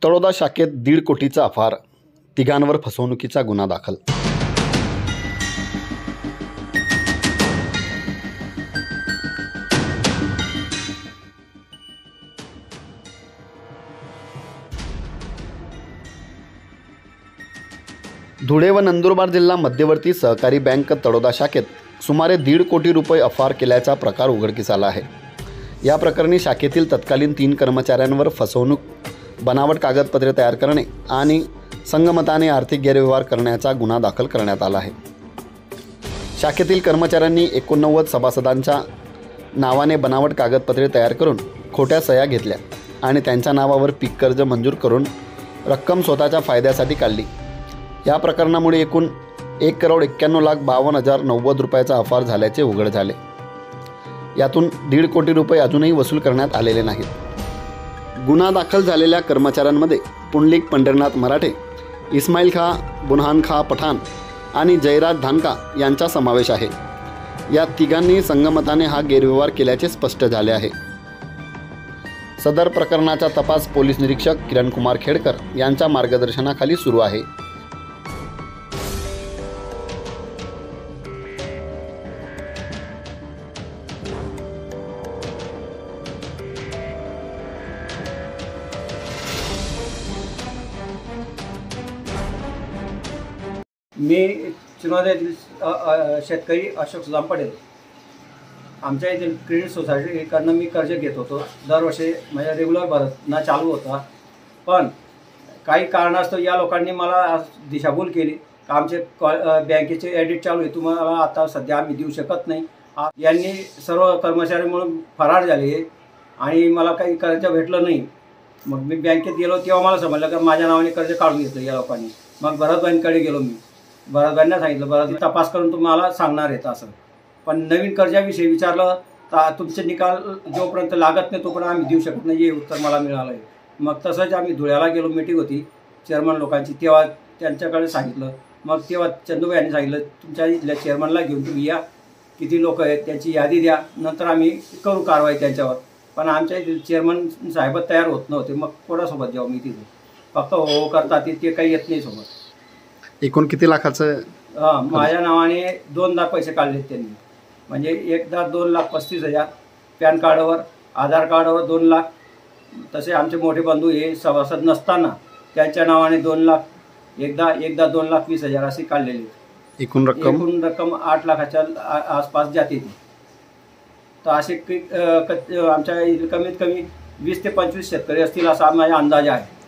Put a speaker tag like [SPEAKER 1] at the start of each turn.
[SPEAKER 1] तळोदा शाखेत 1.5 कोटीचा अफार, तिघांवर फसवणुकीचा गुन्हा दाखल। धुळे व नंदुरबार जिल्हा मध्यवर्ती सहकारी बँक तळोदा शाखेत सुमारे 1.5 कोटी रुपये अफार केल्याचा प्रकार उघडकीस आला आहे। या प्रकरणी शाखेतील तत्कालीन 3 कर्मचाऱ्यांवर फसवणूक, बनावट कागदपत्रे तयार करणे आणि संगमताने आर्थिक गैरव्यवहार करण्याचा गुन्हा दाखल करण्यात आला आहे। शाखेतील कर्मचाऱ्यांनी 89 सभासदांच्या नावाने बनावट कागदपत्रे तयार करून खोट्या सह्या घेतल्या आणि त्यांच्या नावावर पीक कर्ज मंजूर करून रक्कम स्वतःच्या फायद्यासाठी काढली। या प्रकरणामुळे एकूण 1,91,52,090 रुपयाचा अफार झाल्याचे उघड झाले। यातून 1.5 कोटी रुपये अजूनही वसूल करण्यात आलेले नाहीत। गुन्हा दाखल झालेल्या कर्मचाऱ्यांमध्ये पुंडलिक पंढरीनाथ मराठे, इस्माईल खा, बुरहान खा पठाण आणि जयराज धानका यांचा समावेश आहे। या तिघांनी संगमताने हा गैरव्यवहार केल्याचे स्पष्ट झाले आहे। सदर प्रकरणाचा तपास पोलीस निरीक्षक किरण कुमार खेडकर यांच्या मार्गदर्शनाखाली सुरू आहे।
[SPEAKER 2] मी चिनोद येथील शेतकरी अशोक सुदाम पटेल। आमच्या येथील क्रेडिट सोसायटीकडनं मी कर्ज घेत होतो। दरवर्षी माझ्या रेग्युलर भरणा चालू होता, पण काही कारणास्तव या लोकांनी मला दिशाभूल केली। आमचे बँकेचे ॲडिट चालू आहे, तुम्हाला आता सध्या आम्ही देऊ शकत नाही। यांनी सर्व कर्मचारी म्हणून फरार झाले आणि मला काही कर्ज भेटलं नाही। मग मी बँकेत गेलो तेव्हा मला समजलं की माझ्या नावाने कर्ज काढून घेतलं या लोकांनी। मग भरतभाईंकडे गेलो मी, भरतभाईंना सांगितलं, भरत तपास करून तुम्हाला सांगणार आहेत असं। पण नवीन कर्जाविषयी विचारलं तर तुमचे निकाल जोपर्यंत लागत नाही तोपर्यंत आम्ही देऊ शकत नाही, हे उत्तर मला मिळालं आहे। मग तसंच आम्ही धुळ्याला गेलो, मीटिंग होती चेअरमन लोकांची, तेव्हा त्यांच्याकडे सांगितलं। मग तेव्हा चंदूबाई यांनी सांगितलं, तुमच्या इथल्या चेअरमनला घेऊन तुम्ही या, किती लोक आहेत त्यांची यादी द्या, नंतर आम्ही करू कारवाई त्यांच्यावर। पण आमच्या इथे चेअरमन साहेब तयार होत नव्हते। मग कोणासोबत जाऊ मी तिथे, फक्त हो करतात ते काही येत नाही सोबत।
[SPEAKER 1] एकूण किती लाखाचं?
[SPEAKER 2] माझ्या नावाने 2दा पैसे काढलेत त्यांनी, म्हणजे एकदा 2,35,000 पॅन कार्डवर, आधार कार्डवर 2 लाख। तसे आमचे मोठे बंधू हे सभासद नसताना त्यांच्या नावाने 2 लाख, एकदा 2,20,000 असे काढलेले। एकूण रक्कम 8 लाखाच्या आसपास जाते ती। तर असे आमच्या कमीत कमी 20 ते 25 शेतकरी असतील असा माझा अंदाज आहे।